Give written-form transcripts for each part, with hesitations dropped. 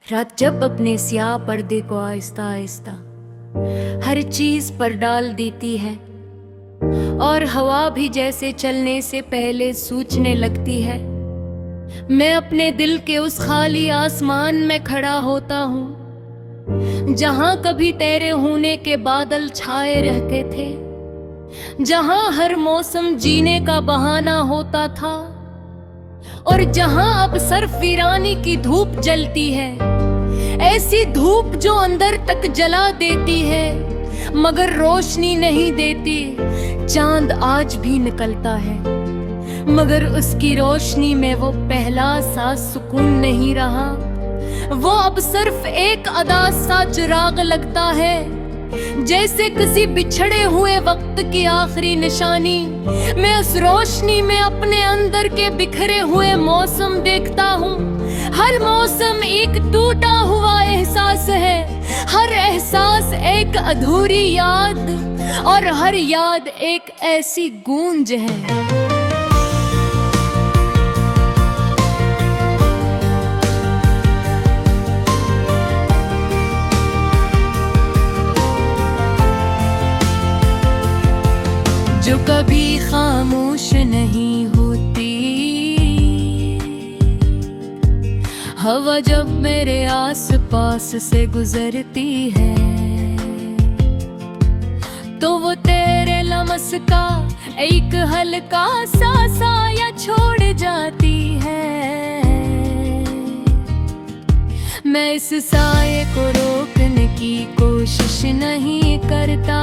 रात जब अपने स्याह पर्दे को आहिस्ता आहिस्ता हर चीज पर डाल देती है और हवा भी जैसे चलने से पहले सूझने लगती है, मैं अपने दिल के उस खाली आसमान में खड़ा होता हूँ जहाँ कभी तेरे होने के बादल छाए रहते थे, जहाँ हर मौसम जीने का बहाना होता था और जहाँ अब सिर्फ वीरानी की धूप जलती है, ऐसी धूप जो अंदर तक जला देती है मगर रोशनी नहीं देती। चांद आज भी निकलता है मगर उसकी रोशनी में वो पहला सा सुकून नहीं रहा, वो अब सिर्फ एक अदा सा चिराग लगता है, जैसे किसी बिछड़े हुए वक्त की आखिरी निशानी। मैं उस रोशनी में अपने अंदर के बिखरे हुए मौसम देखता हूँ, हर मौसम एक टूटा हुआ एहसास है, हर एहसास एक अधूरी याद और हर याद एक ऐसी गूंज है। जो कभी खामोश नहीं होती, हवा जब मेरे आस पास से गुजरती है तो वो तेरे लमस का एक हल्का सा साया छोड़ जाती है। मैं इस साये को रोकने की कोशिश नहीं करता,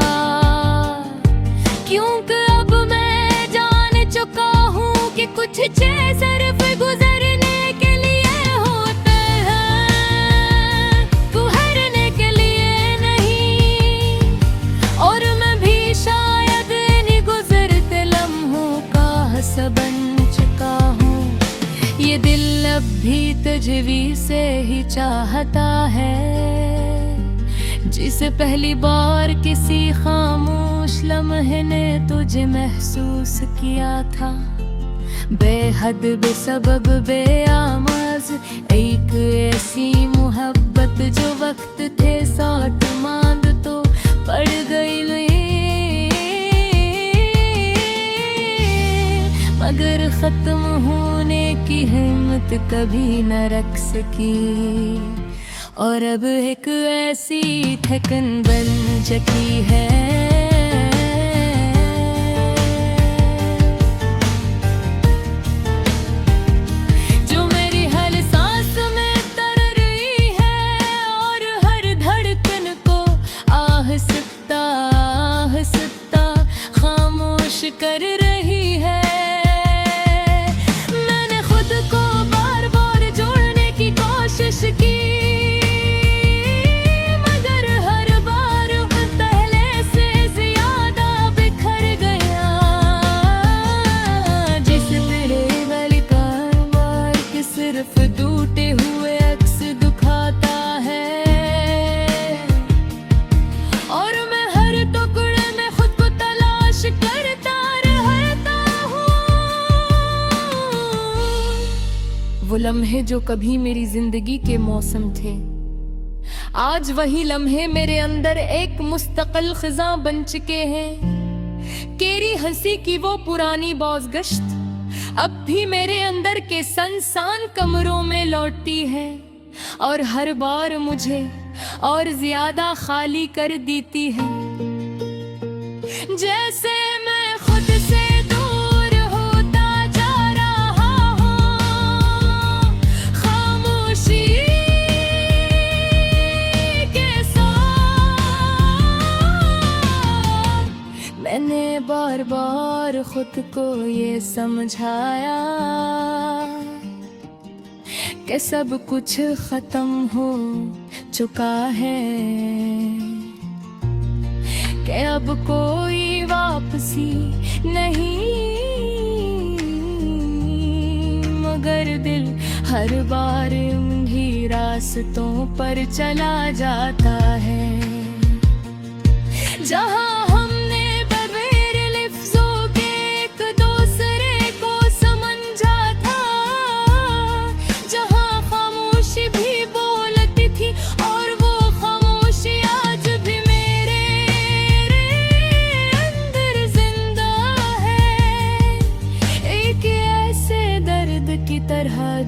क्योंकि अब मैं जान चुका हूँ कि कुछ चीज़ सिर्फ गुजरने के लिए होते हैं, गुजरने के लिए नहीं। और मैं भी शायद इन्हीं गुजरते लम्हों का हिस्सा बन चुका हूँ, ये दिल अब भी तुझे से ही चाहता है, जिसे पहली बार किसी खामोश लम्हे ने तुझे महसूस किया था। बेहद बेसबब बेआमाज एक ऐसी मोहब्बत जो वक्त थे साथ मांद तो पड़ गई मगर खत्म होने की हिम्मत कभी न रख सकी, और अब एक ऐसी थकन बन चुकी है। जो मेरी हर सांस में तर रही है और हर धड़कन को आहिस्ता आहिस्ता खामोश कर रही है। मैंने खुद को बार बार जोड़ने की कोशिश की, टूटे हुए अक्स दुखाता है और मैं हर टुकड़े में खुद को तलाश करता रहता हूँ। वो लम्हे जो कभी मेरी जिंदगी के मौसम थे, आज वही लम्हे मेरे अंदर एक मुस्तकिल खिज़ा बन चुके हैं। केरी हंसी की वो पुरानी बौज़गश्त अब भी मेरे अंदर के सुनसान कमरों में लौटती है और हर बार मुझे और ज्यादा खाली कर देती है, जैसे मैं खुद से दूर होता जा रहा हूँ खामोशी के साथ। मैंने बार बार खुद को ये समझाया कि सब कुछ खत्म हो चुका है, कि अब कोई वापसी नहीं, मगर दिल हर बार उन्हीं रास्तों पर चला जाता है जहाँ भी बोलती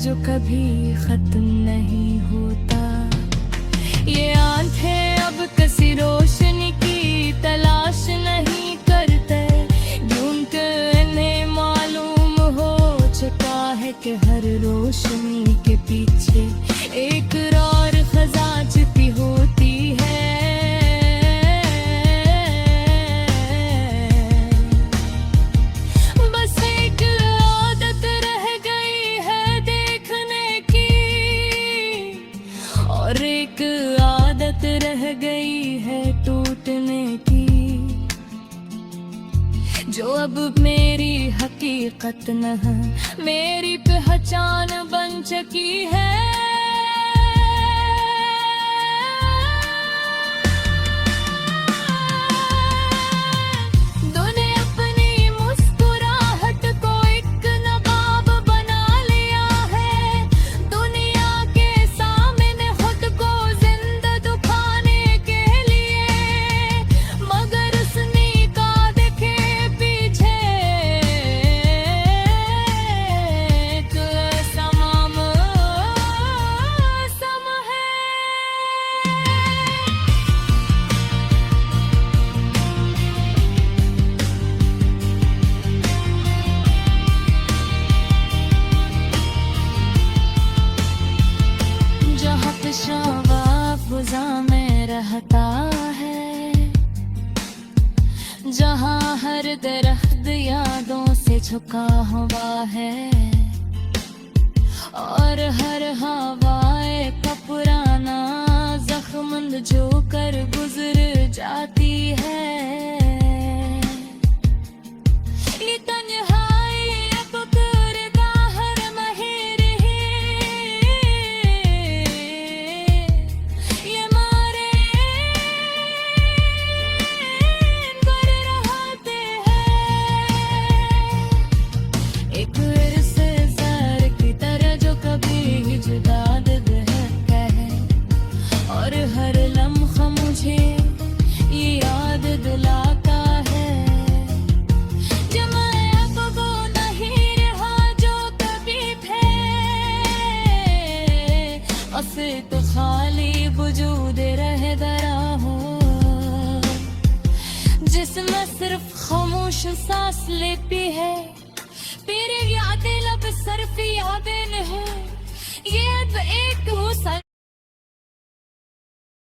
जो कभी खत्म नहीं होता। ये आंखें अब किसी रोशनी की तलाश नहीं करते, क्योंकि इन्हें मालूम हो चुका है कि हर रोशनी के पीछे एक और खजा छिपी होती है। बस एक आदत रह गई है देखने की, और एक आदत रह गई है टूटने की, जो अब मेरी हकीकत न है, मेरी पहचान बन चुकी है। फिजा में रहता है, जहाँ हर दरख्त यादों से झुका हुआ है, और हर हवाए का पुराना जख्म जो कर गुजर जाती है। ये तन्हाई अब करता हर महर है, ये मारे कर रहते हैं, एक इर्से ज़र की तरह जो कभी जुदा दिल है, और हर लम्हा मुझे ये याद दिलाता है। फिर तो खाली वजूद रह दरा हो, जिसमें सिर्फ खामोश सांस लेती है, तेरी यादें लब सिर्फ यादें नहीं, ये अब एक हो